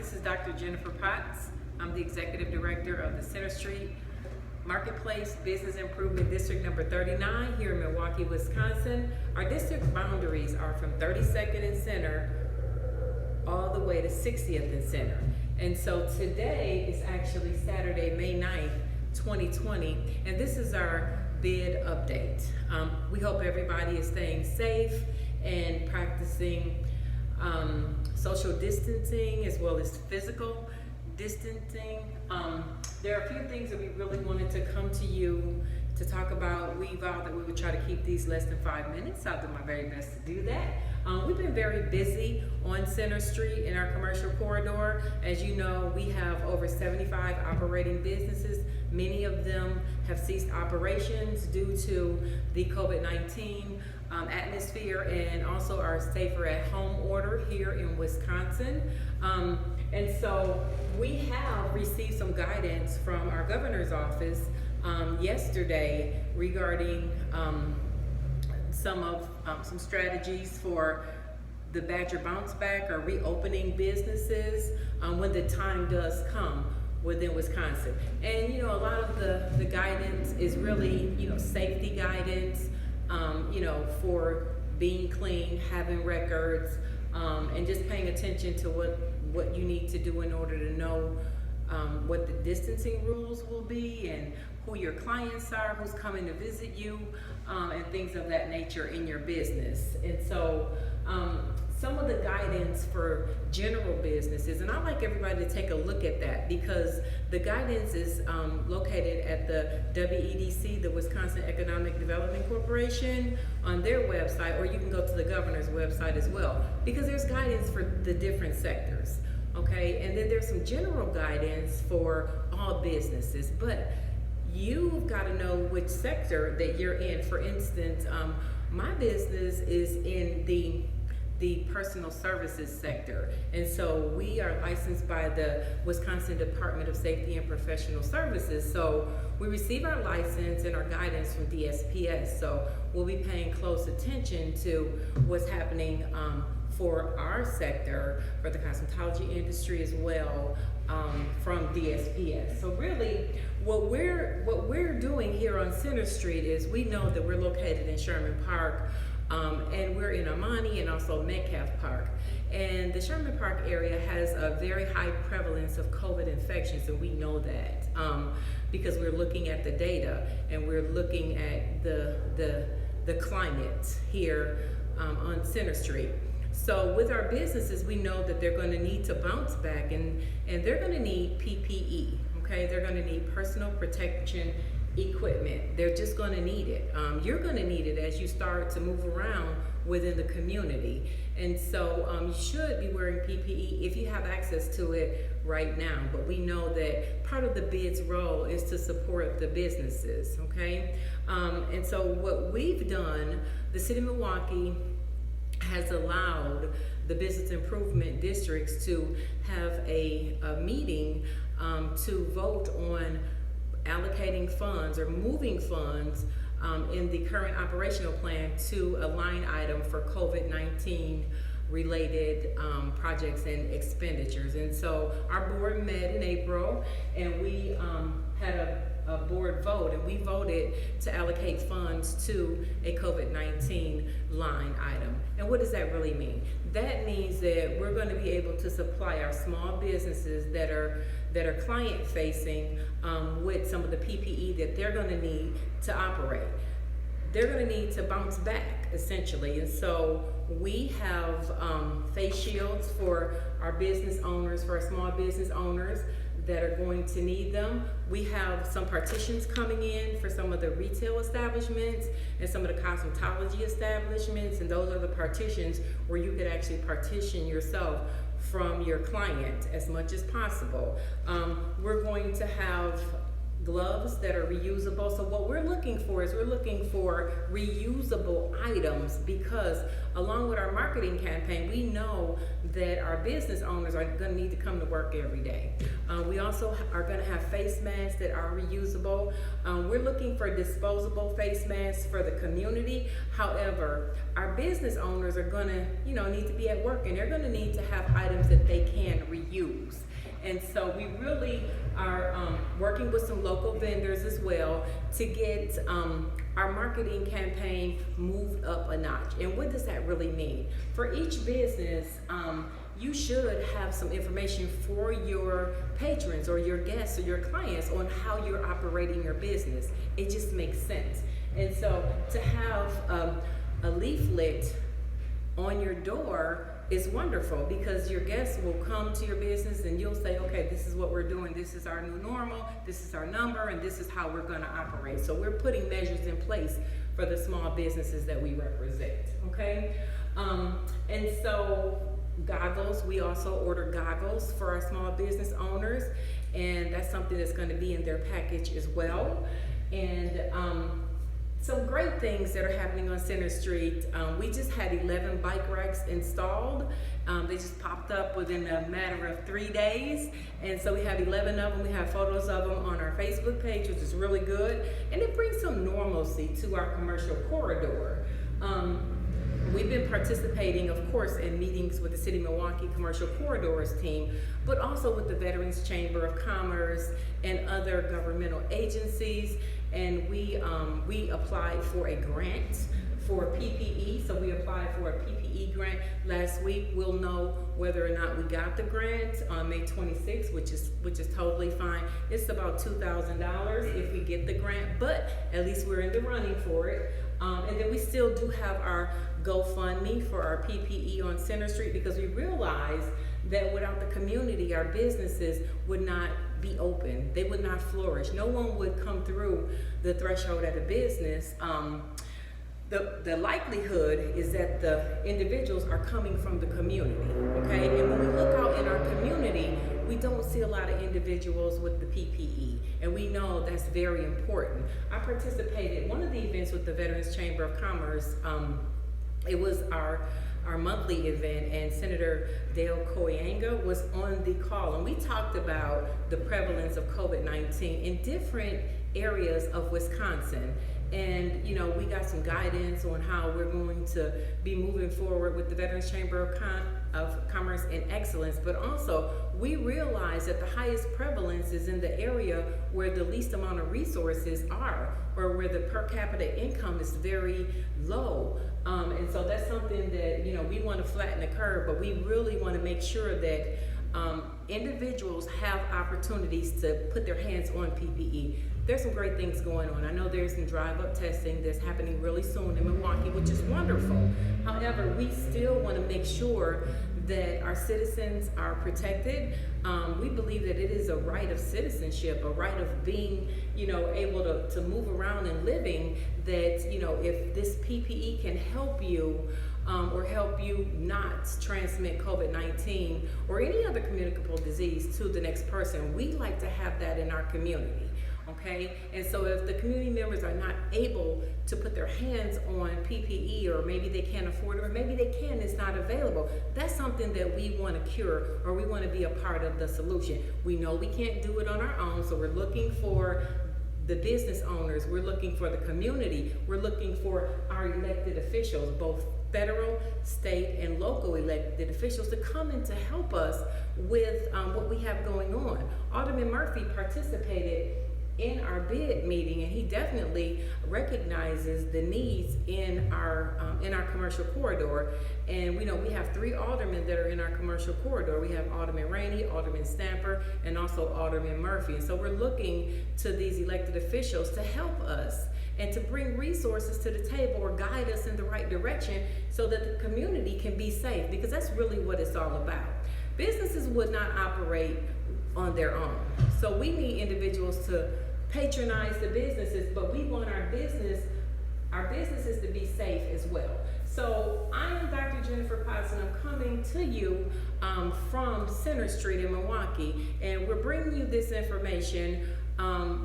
this is Dr. Jennifer Potts. I'm the Executive Director of the Center Street Marketplace Business Improvement District number 39 here in Milwaukee, Wisconsin. Our district boundaries are from 32nd and Center all the way to 60th and Center. And so today is actually Saturday, May 9th, 2020, and this is our bid update. We hope everybody is staying safe and practicing social distancing as well as physical distancing. There are a few things that we really wanted to come to you to talk about. We vowed that we would try to keep these less than 5 minutes. I'll do my very best to do that. We've been very busy on Center Street in our commercial corridor. As you know, we have over 75 operating businesses. Many of them have ceased operations due to the COVID-19 atmosphere and also our safer at home order here in Wisconsin. And so we have received some guidance from our governor's office yesterday regarding some strategies for the Badger bounce back or reopening businesses when the time does come within Wisconsin. And a lot of the guidance is really safety guidance, for being clean, having records, and just paying attention to what you need to do in order to know what the distancing rules will be and who your clients are, who's coming to visit you, and things of that nature in your business. And so some of the guidance for general businesses, and I'd like everybody to take a look at that because the guidance is located at the WEDC, the Wisconsin Economic Development Corporation, on their website, or you can go to the governor's website as well, because there's guidance for the different sectors, okay? And then there's some general guidance for all businesses, but you've got to know which sector that you're in. For instance, my business is in the personal services sector, and so we are licensed by the Wisconsin Department of Safety and Professional Services. So we receive our license and our guidance from DSPS, so we'll be paying close attention to what's happening for our sector, for the cosmetology industry as well, from DSPS. So really what we're doing here on Center Street is we know that we're located in Sherman Park, and we're in Amani and also Metcalf Park. And the Sherman Park area has a very high prevalence of COVID infections, and we know that because we're looking at the data and we're looking at the climate here on Center Street. So with our businesses, we know that they're going to need to bounce back, and they're going to need PPE, okay? They're going to need personal protection equipment. They're just going to need it. You're going to need it as you start to move around within the community. And so you should be wearing PPE if you have access to it right now. But we know that part of the bid's role is to support the businesses, okay? And so what we've done, the city of Milwaukee has allowed the business improvement districts to have a meeting to vote on allocating funds or moving funds in the current operational plan to a line item for COVID-19 related projects and expenditures. And so our board met in April, and we had a board vote, and we voted to allocate funds to a COVID-19 line item. And what does that really mean? That means that we're going to be able to supply our small businesses that are client facing with some of the PPE that they're going to need to operate. They're going to need to bounce back, essentially. And so we have face shields for our business owners, for our small business owners that are going to need them. We have some partitions coming in for some of the retail establishments and some of the cosmetology establishments, and those are the partitions where you could actually partition yourself from your client as much as possible. We're going to have gloves that are reusable. So what we're looking for is we're looking for reusable items, because along with our marketing campaign, we know that our business owners are going to need to come to work every day. We also are going to have face masks that are reusable. We're looking for disposable face masks for the community. However, our business owners are going to, need to be at work, and they're going to need to have items that they can reuse. And so we really are working with some local vendors as well to get our marketing campaign moved up a notch. And what does that really mean? For each business, you should have some information for your patrons or your guests or your clients on how you're operating your business. It just makes sense. And so to have a leaflet on your door is wonderful, because your guests will come to your business and you'll say, okay, this is what we're doing, this is our new normal, this is our number, and this is how we're going to operate. So we're putting measures in place for the small businesses that we represent, okay? And so goggles, we also order goggles for our small business owners, and that's something that's going to be in their package as well. And some great things that are happening on Center Street. We just had 11 bike racks installed. They just popped up within a matter of 3 days. And so we have 11 of them. We have photos of them on our Facebook page, which is really good. And it brings some normalcy to our commercial corridor. We've been participating, of course, in meetings with the City of Milwaukee Commercial Corridors team, but also with the Veterans Chamber of Commerce and other governmental agencies. And we applied for a grant for PPE. So we applied for a PPE grant last week. We'll know whether or not we got the grant on May 26th, which is totally fine. It's about $2,000 if we get the grant, but at least we're in the running for it. And then we still do have our GoFundMe for our PPE on Center Street, because we realized that without the community, our businesses would not be open. They would not flourish. No one would come through the threshold at a business. The likelihood is that the individuals are coming from the community, okay? And when we look out in our community, we don't see a lot of individuals with the PPE, and we know that's very important. I participated in one of the events with the Veterans Chamber of Commerce. It was our monthly event, and Senator Dale Koyanga was on the call, and we talked about the prevalence of COVID-19 in different areas of Wisconsin. And we got some guidance on how we're going to be moving forward with the Veterans Chamber of Commerce and Excellence, but also we realize that the highest prevalence is in the area where the least amount of resources are, or where the per capita income is very low. And so that's something that we want to flatten the curve, but we really want to make sure that individuals have opportunities to put their hands on PPE. There's some great things going on. I know there's some drive-up testing that's happening really soon in Milwaukee, which is wonderful. However, we still want to make sure that our citizens are protected. We believe that it is a right of citizenship, a right of being, able to move around and living, that, if this PPE can help you or help you not transmit COVID-19 or any other communicable disease to the next person, we like to have that in our community. Okay, and so if the community members are not able to put their hands on PPE, or maybe they can't afford it, or maybe they can, it's not available, that's something that we want to cure, or we want to be a part of the solution. We know we can't do it on our own, so we're looking for the business owners, we're looking for the community, we're looking for our elected officials, both federal, state, and local elected officials, to come in to help us with what we have going on. Alderman Murphy participated in our bid meeting, and he definitely recognizes the needs in our commercial corridor. And we know we have 3 aldermen that are in our commercial corridor. We have Alderman Rainey, Alderman Stamper, and also Alderman Murphy. And so we're looking to these elected officials to help us and to bring resources to the table, or guide us in the right direction, so that the community can be safe, because that's really what it's all about. Businesses would not operate on their own. So we need individuals to patronize the businesses, but we want our businesses to be safe as well. So I am Dr. Jennifer Potts, and I'm coming to you from Center Street in Milwaukee, and we're bringing you this information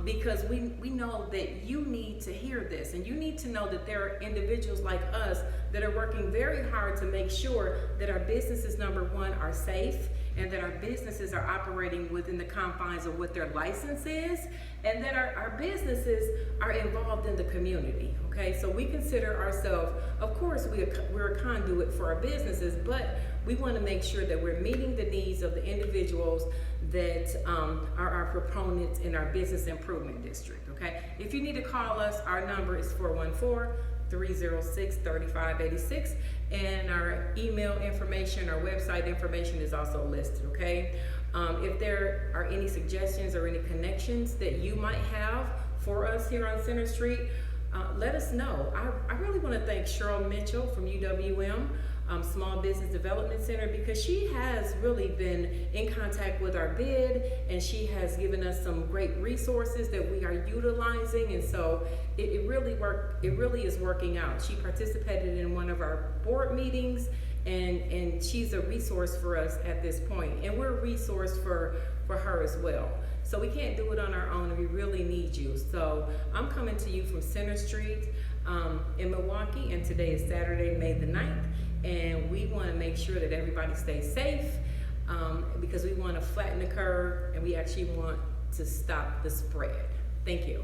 because we know that you need to hear this, and you need to know that there are individuals like us that are working very hard to make sure that our businesses, number one, are safe, and that our businesses are operating within the confines of what their license is, and that our businesses are involved in the community, okay? So we consider ourselves, of course, we're a conduit for our businesses, but we want to make sure that we're meeting the needs of the individuals that are our proponents in our business improvement district, okay? If you need to call us, our number is 414-306-3586, and our email information, our website information is also listed, okay? If there are any suggestions or any connections that you might have for us here on Center Street, let us know. I really want to thank Cheryl Mitchell from UWM, Small Business Development Center, because she has really been in contact with our bid, and she has given us some great resources that we are utilizing, and so it really is working out. She participated in one of our board meetings, and she's a resource for us at this point, and we're a resource for her as well. So we can't do it on our own, and we really need you. So I'm coming to you from Center Street in Milwaukee, and today is Saturday, May the 9th, and we want to make sure that everybody stays safe, because we want to flatten the curve, and we actually want to stop the spread. Thank you.